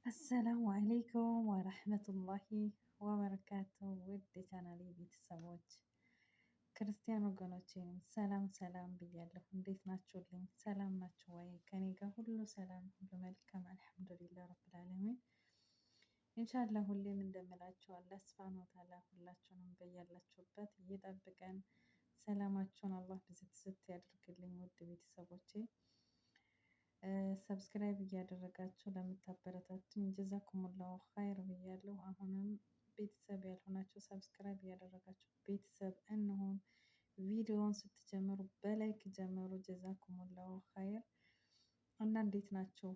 አሰላሙ አለይኩም ወረህመቱላሂ ወበረካቱ። ውድ የቻናሌ ቤተሰቦች ክርስቲያን ወገኖቼም ሰላም ሰላም ብያለሁ። እንዴት ናችሁልኝ? ሰላም ናችሁ ወይ? ከኔ ጋር ሁሉ ሰላም፣ ሁሉ መልካም አልሐምዱሊላህ ረብል ዓለሚን። ኢንሻአላህ ሁሌም እንደምላችሁ አላህ ሱብሃነሁ ወተዓላ ሁላችሁንም በያላችሁበት እየጠብቀን ሰላማችሁን አላህ ብዝት ዝት ያደርግልኝ። ውድ ቤተሰቦቼ ሰብስክራይብ እያደረጋችሁ ለምታበረታቱኝ ጀዛኩሙላሁ ኸይር ብያለሁ። አሁንም ቤተሰብ ያልሆናችሁ ሰብስክራይብ እያደረጋችሁ ቤተሰብ እንሆን። ቪዲዮውን ስትጀምሩ በላይክ ጀምሩ። ጀዛኩሙላሁ ኸይር እና እንዴት ናቸው?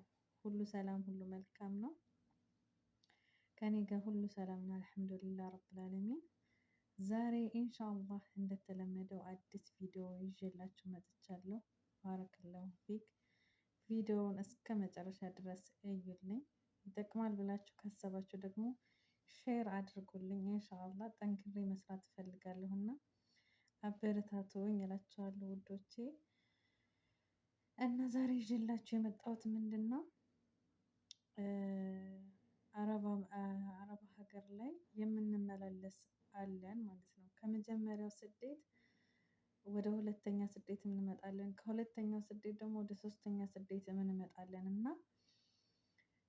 ሁሉ ሰላም፣ ሁሉ መልካም ነው? ከኔ ጋር ሁሉ ሰላም ነው አልሐምዱሊላህ ረብል ዓለሚን። ዛሬ ኢንሻአላህ እንደተለመደው አዲስ ቪዲዮ ይዤላችሁ መጥቻለሁ። ባረከላሁ ፊክ። ቪዲዮውን እስከ መጨረሻ ድረስ እዩልኝ። ይጠቅማል ብላችሁ ካሰባችሁ ደግሞ ሼር አድርጉልኝ። ኢንሻአላህ ጠንክሬ መስራት እፈልጋለሁና አበረታቱኝ እላችኋለሁ ውዶቼ። እና ዛሬ ይዤላችሁ የመጣሁት ምንድን ነው? አረብ ሀገር ላይ የምንመላለስ አለን ማለት ነው። ከመጀመሪያው ስደት ወደ ሁለተኛ ስደት እንመጣለን። ከሁለተኛው ስደት ደግሞ ወደ ሶስተኛ ስደት እንመጣለን እና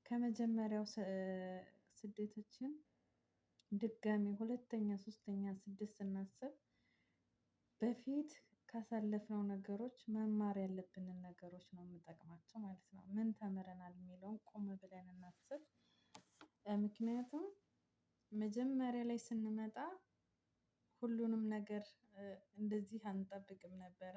ከመጀመሪያው ስደታችን ድጋሚ ሁለተኛ ሶስተኛ ስደት ስናስብ በፊት ካሳለፍነው ነገሮች መማር ያለብንን ነገሮች ነው የምጠቅማቸው ማለት ነው። ምን ተምረናል የሚለውን ቆም ብለን እናስብ። ምክንያቱም መጀመሪያ ላይ ስንመጣ ሁሉንም ነገር እንደዚህ አንጠብቅም ነበረ።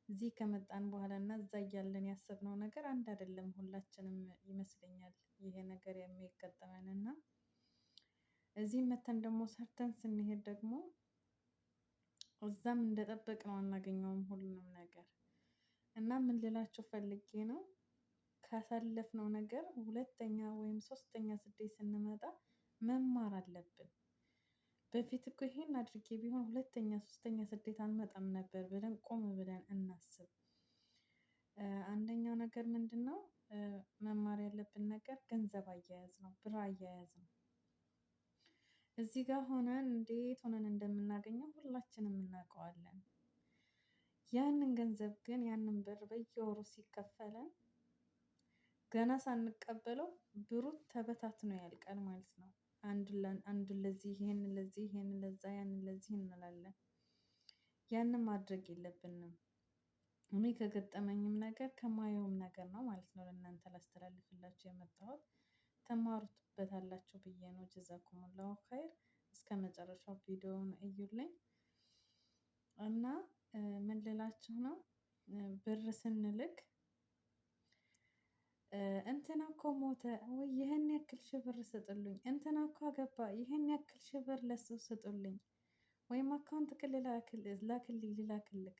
እዚህ ከመጣን በኋላ እና እዛ እያለን ያሰብነው ነገር አንድ አይደለም። ሁላችንም ይመስለኛል ይሄ ነገር የሚገጠመን እና እዚህ መተን ደግሞ ሰርተን ስንሄድ ደግሞ እዛም እንደጠበቅነው አናገኘውም ሁሉንም ነገር እና ምን ልላችሁ ፈልጌ ነው ካሳለፍነው ነገር ሁለተኛ ወይም ሶስተኛ ስደት ስንመጣ መማር አለብን። በፊት እኮ ይሄን አድርጌ ቢሆን ሁለተኛ ሶስተኛ ስደት አልመጣም ነበር ብለን ቆም ብለን እናስብ። አንደኛው ነገር ምንድነው? መማር ያለብን ነገር ገንዘብ አያያዝ ነው፣ ብር አያያዝ ነው። እዚህ ጋር ሆነን እንዴት ሆነን እንደምናገኘው ሁላችንም እናውቀዋለን። ያንን ገንዘብ ግን ያንን ብር በየወሩ ሲከፈለን ገና ሳንቀበለው ብሩ ተበታትኖ ያልቃል ማለት ነው። አንዱ ለዚህ ይሄንን ለዚህ ይሄንን ለዛ ያንን ለዚህ እንላለን። ያንን ማድረግ የለብንም። እኔ ከገጠመኝም ነገር ከማየውም ነገር ነው ማለት ነው ለእናንተ ላስተላልፍላችሁ የመጣሁት። ተማሩበታላችሁ ብዬ ነው። ጀዛኩሙላሁ ኸይር። እስከ መጨረሻው ቪዲዮውን እዩልኝ እና ምን ልላችሁ ነው ብር ስንልክ እንትና እኮ ሞተ ወይ ይሄን ያክል ሺህ ብር ስጡልኝ፣ እንትና እኮ አገባ ይሄን ያክል ሺህ ብር ለሱ ስጡልኝ፣ ወይም አካውንት ላክልኝ ልላክልክ።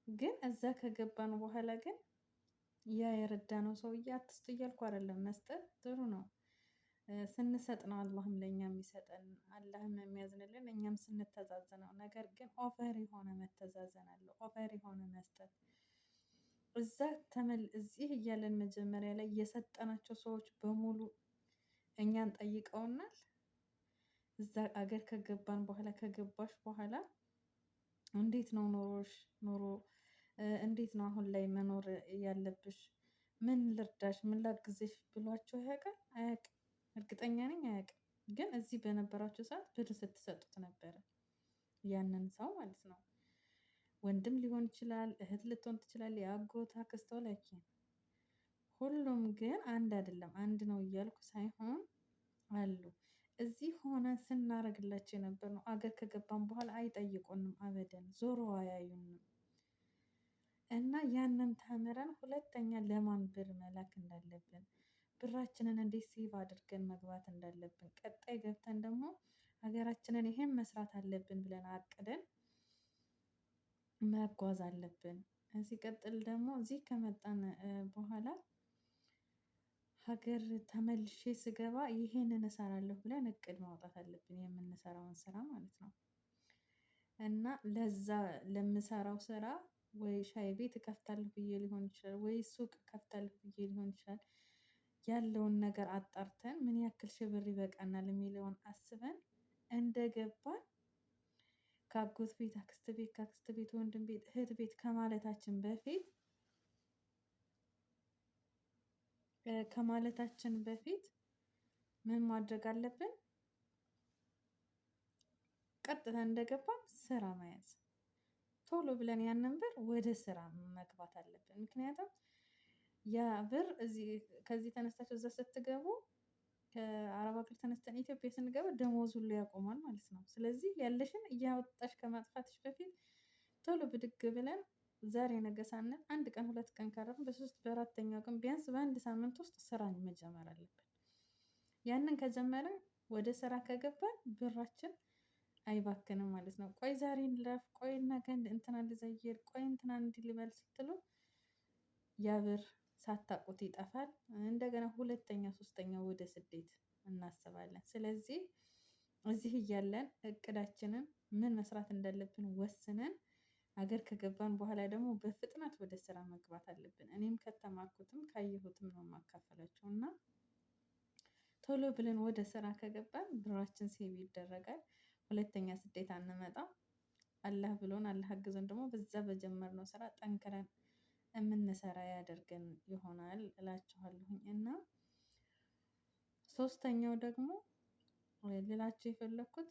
ግን እዛ ከገባን በኋላ ግን ያ የረዳነው ሰውዬ አትስጡ እያልኩ አይደለም፣ መስጠት ጥሩ ነው። ስንሰጥ ነው አላህም ለእኛ የሚሰጠን፣ አላህም የሚያዝንልን እኛም ስንተዛዘነው። ነገር ግን ኦቨር የሆነ መተዛዘን አለው፣ ኦቨር የሆነ መስጠት። እዚህ እያለን መጀመሪያ ላይ የሰጠናቸው ሰዎች በሙሉ እኛን ጠይቀውናል። እዛ አገር ከገባን በኋላ ከገባሽ በኋላ እንዴት ነው ኑሮ እንዴት ነው አሁን ላይ መኖር ያለብሽ? ምን ልርዳሽ? ምን ላግዝሽ ብሏችሁ ያውቃል? አያውቅም። እርግጠኛ ነኝ አያውቅም። ግን እዚህ በነበራችሁ ሰዓት ብር ስትሰጡት ነበረ፣ ያንን ሰው ማለት ነው። ወንድም ሊሆን ይችላል፣ እህት ልትሆን ትችላል፣ የአጎት አክስት ወላኪ። ሁሉም ግን አንድ አይደለም። አንድ ነው እያልኩ ሳይሆን አሉ እዚህ ሆነ ስናረግላቸው የነበር ነው። አገር ከገባን በኋላ አይጠይቁንም፣ አበደን ዞሮ አያዩንም። እና ያንን ተምረን ሁለተኛ ለማን ብር መላክ እንዳለብን፣ ብራችንን እንዴት ሴቭ አድርገን መግባት እንዳለብን፣ ቀጣይ ገብተን ደግሞ ሀገራችንን ይሄን መስራት አለብን ብለን አቅደን መጓዝ አለብን። ሲቀጥል ደግሞ እዚህ ከመጣን በኋላ ሀገር ተመልሼ ስገባ ይሄንን እሰራለሁ ብለን እቅድ ማውጣት አለብን፣ የምንሰራውን ስራ ማለት ነው። እና ለዛ ለምሰራው ስራ ወይ ሻይ ቤት እከፍታለሁ ብዬ ሊሆን ይችላል፣ ወይ ሱቅ እከፍታለሁ ብዬ ሊሆን ይችላል። ያለውን ነገር አጣርተን ምን ያክል ሺህ ብር ይበቃናል የሚለውን አስበን እንደገባን ከአጎት ቤት፣ አክስት ቤት፣ ከአክስት ቤት ወንድም ቤት፣ እህት ቤት ከማለታችን በፊት ምን ማድረግ አለብን? ቀጥታ እንደገባን ስራ መያዝ፣ ቶሎ ብለን ያንን ብር ወደ ስራ መግባት አለብን። ምክንያቱም ያ ብር ከዚህ ተነስታችሁ እዛ ስትገቡ ከአረብ ሀገር ተነስተን ኢትዮጵያ ስንገባ ደሞዝ ሁሉ ያቆማል ማለት ነው። ስለዚህ ያለሽን እያወጣሽ ከማጥፋትሽ በፊት ቶሎ ብድግ ብለን ዛሬ ነገ ሳንል አንድ ቀን ሁለት ቀን ካረፍን በሶስት በአራተኛው ቀን ቢያንስ በአንድ ሳምንት ውስጥ ስራን መጀመር አለብን። ያንን ከጀመርን ወደ ስራ ከገባን ብራችን አይባክንም ማለት ነው። ቆይ ዛሬ እንለፍ፣ ቆይ ነገ እንትና ልዘይር፣ ቆይ እንትና እንዲህ ልበል ስትሉ ያ ብር ሳታውቁት ይጠፋል። እንደገና ሁለተኛ ሶስተኛ ወደ ስደት እናስባለን። ስለዚህ እዚህ እያለን እቅዳችንን ምን መስራት እንዳለብን ወስነን ሀገር ከገባን በኋላ ደግሞ በፍጥነት ወደ ስራ መግባት አለብን። እኔም ከተማርኩትም ካየሁትም ነው የማካፈላቸው እና ቶሎ ብለን ወደ ስራ ከገባን ብራችን ሴቭ ይደረጋል። ሁለተኛ ስደት አንመጣም። አላህ ብሎን አላህ አግዞን ደግሞ በዛ በጀመርነው ስራ ጠንክረን የምንሰራ ያደርገን ይሆናል እላችኋለሁኝ። እና ሶስተኛው ደግሞ ልላችሁ የፈለኩት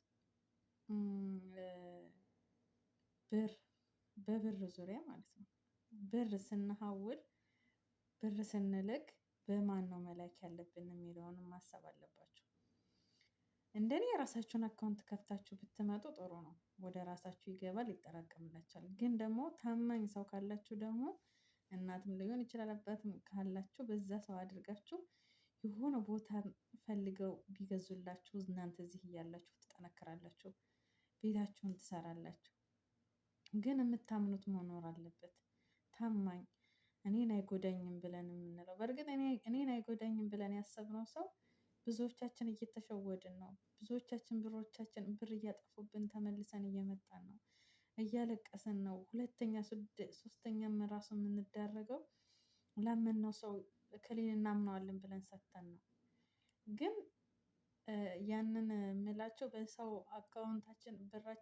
በብር ዙሪያ ማለት ነው። ብር ስንሐውል ብር ስንልክ በማን ነው መላክ ያለብን የሚለውንም ማሰብ አለባችሁ። እንደኔ የራሳችሁን አካውንት ከፍታችሁ ብትመጡ ጥሩ ነው። ወደ ራሳችሁ ይገባል፣ ይጠራቀምላችኋል። ግን ደግሞ ታማኝ ሰው ካላችሁ ደግሞ እናትም ሊሆን ይችላል አባትም ካላችሁ በዛ ሰው አድርጋችሁ የሆነ ቦታ ፈልገው ቢገዙላችሁ እናንተ እዚህ እያላችሁ ትጠነክራላችሁ፣ ቤታችሁን ትሰራላችሁ። ግን የምታምኑት መኖር አለበት። ታማኝ እኔን አይጎዳኝም ብለን የምንለው በእርግጥ እኔን አይጎዳኝም ብለን ያሰብነው ሰው ብዙዎቻችን እየተሸወድን ነው። ብዙዎቻችን ብር እያጠፉብን ተመልሰን እየመጣን ነው። እያለቀስን ነው። ሁለተኛ ሶስተኛም ራሱ የምንዳረገው ላመንነው ሰው እከሌን እናምነዋለን ብለን ሰጥተን ነው። ግን ያንን የምላቸው በሰው አካውንታችን ብራችን